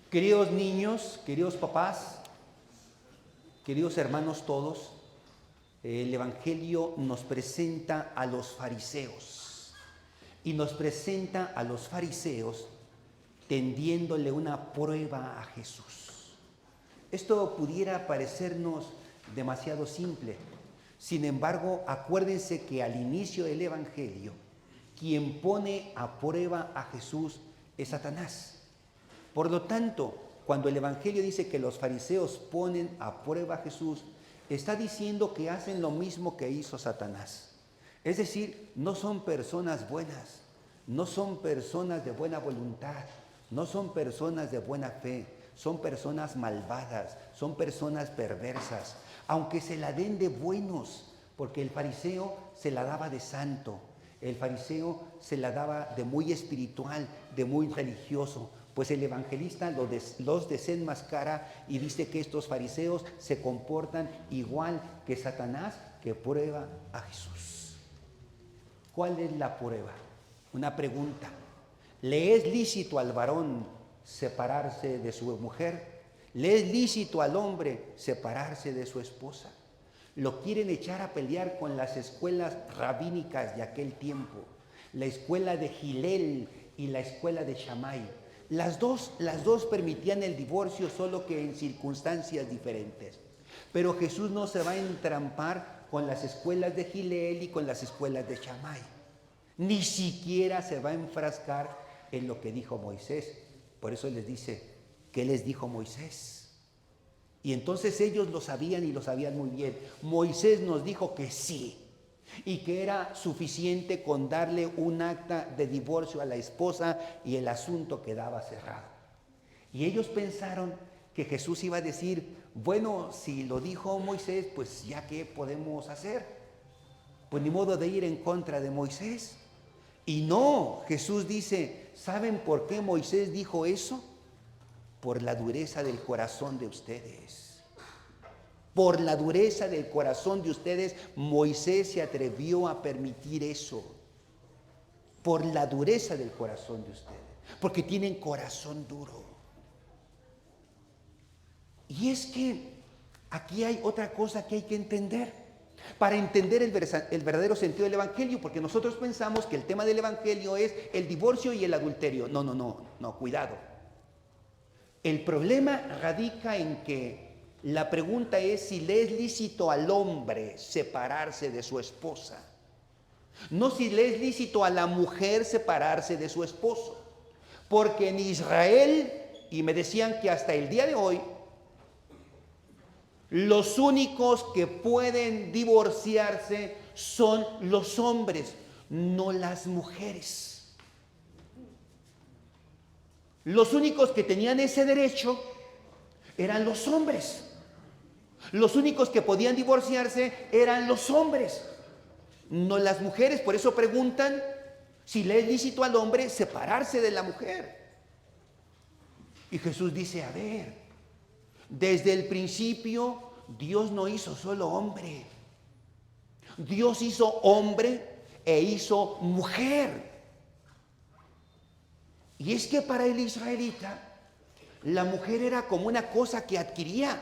Queridos niños, queridos papás, queridos hermanos todos, el Evangelio nos presenta a los fariseos y nos presenta a los fariseos tendiéndole una prueba a Jesús. Esto pudiera parecernos demasiado simple. Sin embargo, acuérdense que al inicio del Evangelio, quien pone a prueba a Jesús es Satanás. Por lo tanto, cuando el Evangelio dice que los fariseos ponen a prueba a Jesús, está diciendo que hacen lo mismo que hizo Satanás. Es decir, no son personas buenas, no son personas de buena voluntad, no son personas de buena fe, son personas malvadas, son personas perversas, aunque se la den de buenos, porque el fariseo se la daba de santo, el fariseo se la daba de muy espiritual, de muy religioso. Pues el evangelista los desenmascara y dice que estos fariseos se comportan igual que Satanás, que prueba a Jesús. ¿Cuál es la prueba? Una pregunta. ¿Le es lícito al varón separarse de su mujer? ¿Le es lícito al hombre separarse de su esposa? Lo quieren echar a pelear con las escuelas rabínicas de aquel tiempo, la escuela de Gilel y la escuela de Shammai. Las dos permitían el divorcio, solo que en circunstancias diferentes. Pero Jesús no se va a entrampar con las escuelas de Gilel y con las escuelas de Shammai. Ni siquiera se va a enfrascar en lo que dijo Moisés. Por eso les dice, ¿qué les dijo Moisés? Y entonces ellos lo sabían y lo sabían muy bien. Moisés nos dijo que sí, y que era suficiente con darle un acta de divorcio a la esposa y el asunto quedaba cerrado. Y ellos pensaron que Jesús iba a decir, bueno, si lo dijo Moisés, pues ya qué podemos hacer. Pues ni modo de ir en contra de Moisés. Y no, Jesús dice, ¿saben por qué Moisés dijo eso? Por la dureza del corazón de ustedes. Por la dureza del corazón de ustedes, Moisés se atrevió a permitir eso. Por la dureza del corazón de ustedes. Porque tienen corazón duro. Y es que aquí hay otra cosa que hay que entender. Para entender el verdadero sentido del Evangelio, porque nosotros pensamos que el tema del Evangelio es el divorcio y el adulterio. No, cuidado. El problema radica en que la pregunta es si le es lícito al hombre separarse de su esposa. No si le es lícito a la mujer separarse de su esposo. Porque en Israel, y me decían que hasta el día de hoy, los únicos que pueden divorciarse son los hombres, no las mujeres. Los únicos que tenían ese derecho eran los hombres. Los únicos que podían divorciarse eran los hombres, no las mujeres. Por eso preguntan si le es lícito al hombre separarse de la mujer. Y Jesús dice, a ver, desde el principio Dios no hizo solo hombre. Dios hizo hombre e hizo mujer. Y es que para el israelita la mujer era como una cosa que adquiría,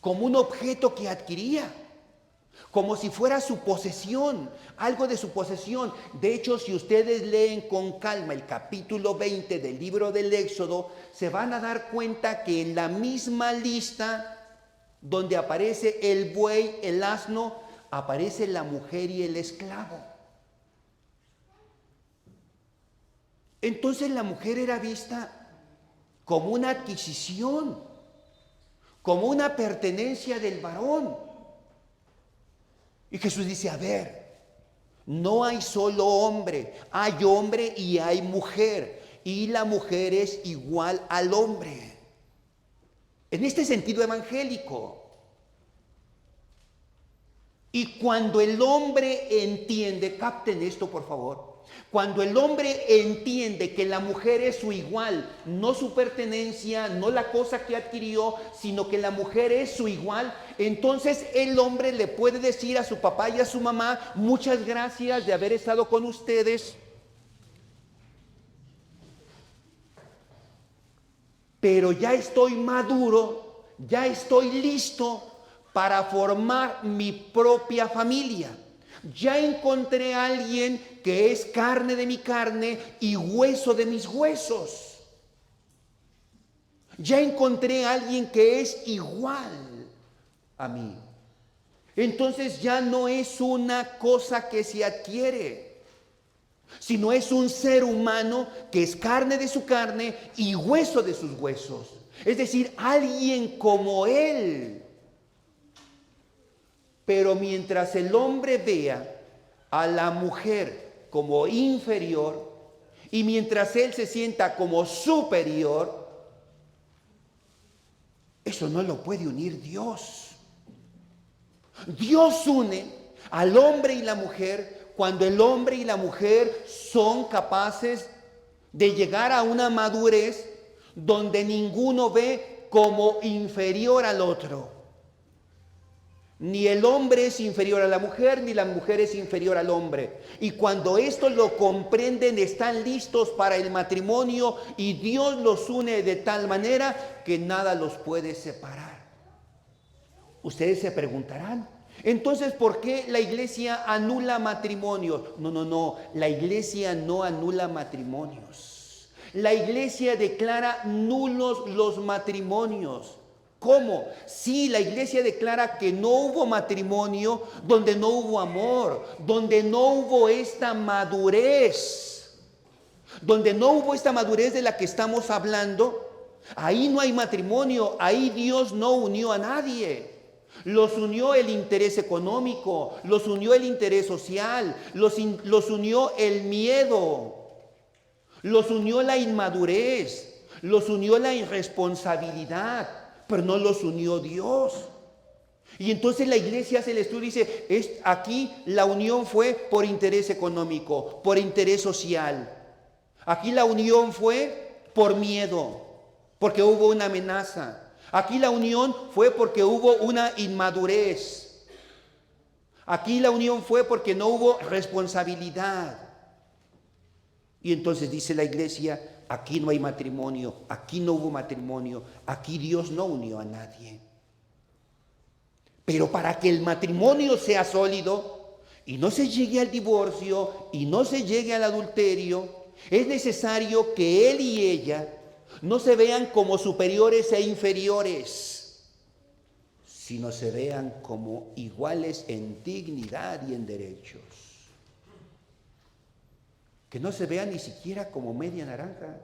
como un objeto que adquiría, como si fuera su posesión, algo de su posesión. De hecho, si ustedes leen con calma el capítulo 20 del libro del Éxodo, se van a dar cuenta que en la misma lista donde aparece el buey, el asno, aparece la mujer y el esclavo. Entonces la mujer era vista como una adquisición, como una pertenencia del varón. Y Jesús dice, a ver, no hay solo hombre, hay hombre y hay mujer, y la mujer es igual al hombre. En este sentido evangélico. Y cuando el hombre entiende, capten esto por favor, cuando el hombre entiende que la mujer es su igual, no su pertenencia, no la cosa que adquirió, sino que la mujer es su igual, entonces el hombre le puede decir a su papá y a su mamá, muchas gracias de haber estado con ustedes. pero ya estoy maduro, ya estoy listo para formar mi propia familia. Ya encontré a alguien que es carne de mi carne y hueso de mis huesos. Ya encontré a alguien que es igual a mí. Entonces ya no es una cosa que se adquiere, sino es un ser humano que es carne de su carne y hueso de sus huesos. Es decir, alguien como él. Pero mientras el hombre vea a la mujer como inferior y mientras él se sienta como superior, eso no lo puede unir Dios. Dios une al hombre y la mujer cuando el hombre y la mujer son capaces de llegar a una madurez donde ninguno ve como inferior al otro. Ni el hombre es inferior a la mujer, ni la mujer es inferior al hombre. Y cuando esto lo comprenden, están listos para el matrimonio y Dios los une de tal manera que nada los puede separar. Ustedes se preguntarán, entonces, ¿por qué la iglesia anula matrimonios? No, la iglesia no anula matrimonios. La iglesia declara nulos los matrimonios. ¿Cómo? Sí, la iglesia declara que no hubo matrimonio donde no hubo amor, donde no hubo esta madurez. Donde no hubo esta madurez de la que estamos hablando, ahí no hay matrimonio, ahí Dios no unió a nadie. Los unió el interés económico, los unió el interés social, los unió el miedo, los unió la inmadurez, los unió la irresponsabilidad, pero no los unió Dios. Y entonces la iglesia hace el estudio y dice, aquí la unión fue por interés económico, por interés social. Aquí la unión fue por miedo, porque hubo una amenaza. Aquí la unión fue porque hubo una inmadurez. Aquí la unión fue porque no hubo responsabilidad. Y entonces dice la iglesia, aquí no hay matrimonio, aquí no hubo matrimonio, aquí Dios no unió a nadie. Pero para que el matrimonio sea sólido y no se llegue al divorcio y no se llegue al adulterio, es necesario que él y ella no se vean como superiores e inferiores, sino se vean como iguales en dignidad y en derechos. Que no se vean ni siquiera como media naranja.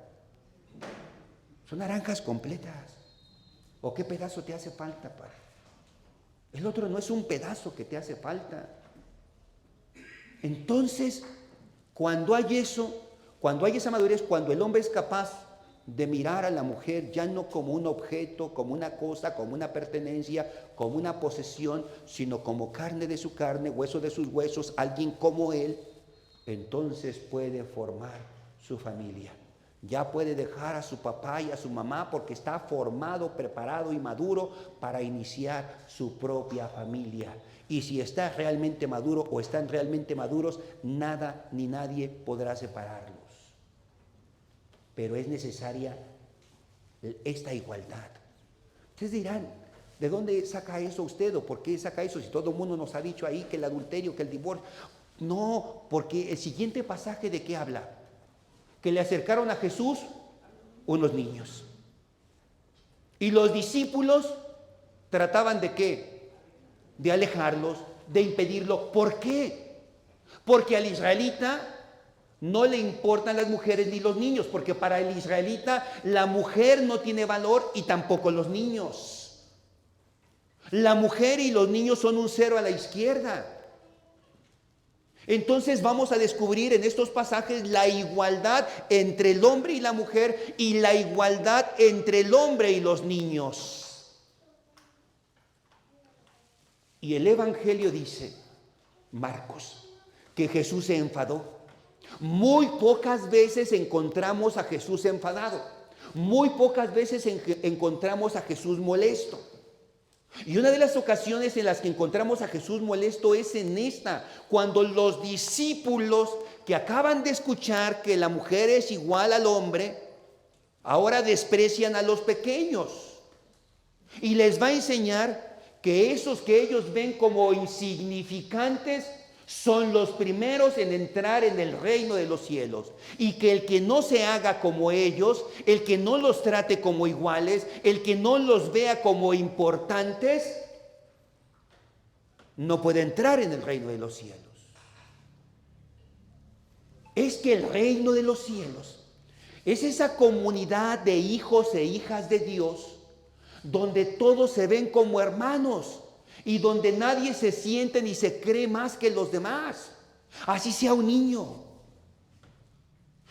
Son naranjas completas. ¿O qué pedazo te hace falta, padre? El otro no es un pedazo que te hace falta. Entonces, cuando hay eso, cuando hay esa madurez, cuando el hombre es capaz de mirar a la mujer ya no como un objeto, como una cosa, como una pertenencia, como una posesión, sino como carne de su carne, hueso de sus huesos, alguien como él, entonces puede formar su familia. Ya puede dejar a su papá y a su mamá porque está formado, preparado y maduro para iniciar su propia familia. Y si está realmente maduro o están realmente maduros, nada ni nadie podrá separarlos. Pero es necesaria esta igualdad. Ustedes dirán, ¿de dónde saca eso usted o por qué saca eso si todo el mundo nos ha dicho ahí que el adulterio, que el divorcio? No, porque el siguiente pasaje ¿de qué habla? Que le acercaron a Jesús unos niños. Y los discípulos trataban ¿de qué? De alejarlos, de impedirlo. ¿Por qué? Porque al israelita no le importan las mujeres ni los niños, porque para el israelita la mujer no tiene valor y tampoco los niños. La mujer y los niños son un cero a la izquierda. Entonces vamos a descubrir en estos pasajes la igualdad entre el hombre y la mujer y la igualdad entre el hombre y los niños. Y el Evangelio dice, Marcos, que Jesús se enfadó. Muy pocas veces encontramos a Jesús enfadado. Muy pocas veces encontramos a Jesús molesto. Y una de las ocasiones en las que encontramos a Jesús molesto es en esta, cuando los discípulos que acaban de escuchar que la mujer es igual al hombre, Ahora desprecian a los pequeños y les va a enseñar que esos que ellos ven como insignificantes son los primeros en entrar en el reino de los cielos, y que el que no se haga como ellos, el que no los trate como iguales, el que no los vea como importantes, no puede entrar en el reino de los cielos. Es que el reino de los cielos es esa comunidad de hijos e hijas de Dios donde todos se ven como hermanos y donde nadie se siente ni se cree más que los demás, así sea un niño.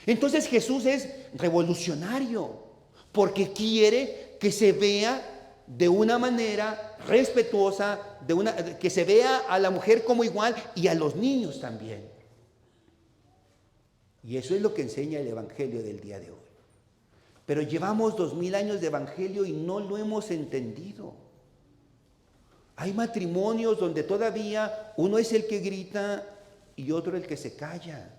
Entonces Jesús es revolucionario porque quiere que se vea de una manera respetuosa, que se vea a la mujer como igual y a los niños también. Y eso es lo que enseña el Evangelio del día de hoy. Pero llevamos 2000 años de Evangelio y no lo hemos entendido. Hay matrimonios donde todavía uno es el que grita y otro el que se calla.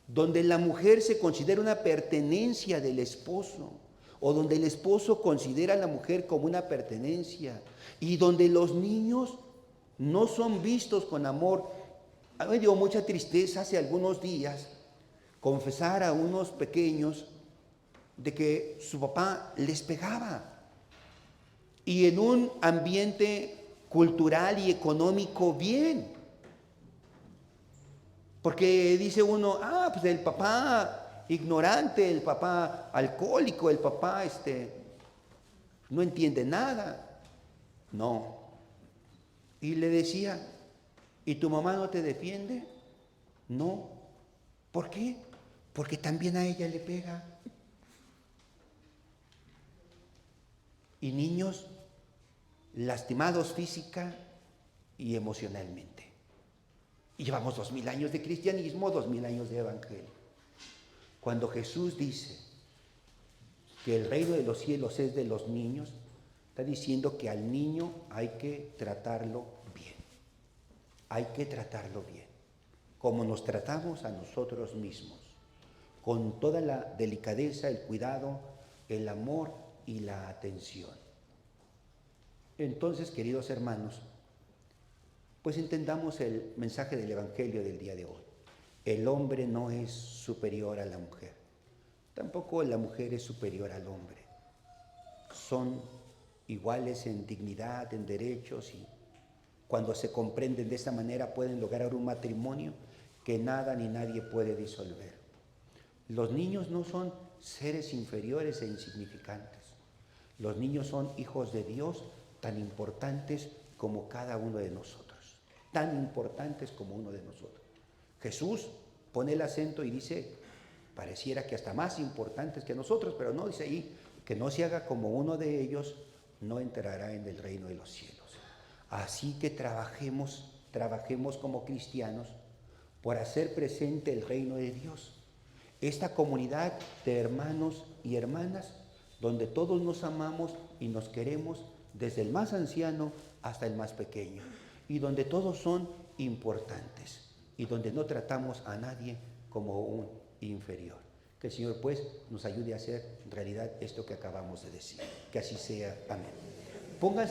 Donde la mujer se considera una pertenencia del esposo, o donde el esposo considera a la mujer como una pertenencia, y donde los niños no son vistos con amor. A mí me dio mucha tristeza hace algunos días confesar a unos pequeños de que su papá les pegaba. Y en un ambiente cultural y económico bien. Porque dice uno, pues el papá ignorante, el papá alcohólico, el papá no entiende nada. No. Y le decía, ¿y tu mamá no te defiende? No. ¿Por qué? Porque también a ella le pega. Y niños lastimados física y emocionalmente. Y llevamos 2000 años de cristianismo, 2000 años de evangelio. Cuando Jesús dice que el reino de los cielos es de los niños, está diciendo que al niño hay que tratarlo bien. Hay que tratarlo bien, como nos tratamos a nosotros mismos, con toda la delicadeza, el cuidado, el amor y la atención. Entonces, queridos hermanos, pues entendamos el mensaje del Evangelio del día de hoy. El hombre no es superior a la mujer, tampoco la mujer es superior al hombre. Son iguales en dignidad, en derechos, y cuando se comprenden de esta manera pueden lograr un matrimonio que nada ni nadie puede disolver. Los niños no son seres inferiores e insignificantes. Los niños son hijos de Dios, tan importantes como cada uno de nosotros, tan importantes como uno de nosotros. Jesús pone el acento y dice, pareciera que hasta más importantes que nosotros, pero no, dice ahí, que no se haga como uno de ellos, no entrará en el reino de los cielos. Así que trabajemos como cristianos por hacer presente el reino de Dios, esta comunidad de hermanos y hermanas donde todos nos amamos y nos queremos, desde el más anciano hasta el más pequeño, y donde todos son importantes, y donde no tratamos a nadie como un inferior. Que el Señor pues nos ayude a hacer realidad esto que acabamos de decir. Que así sea. Amén. Pónganse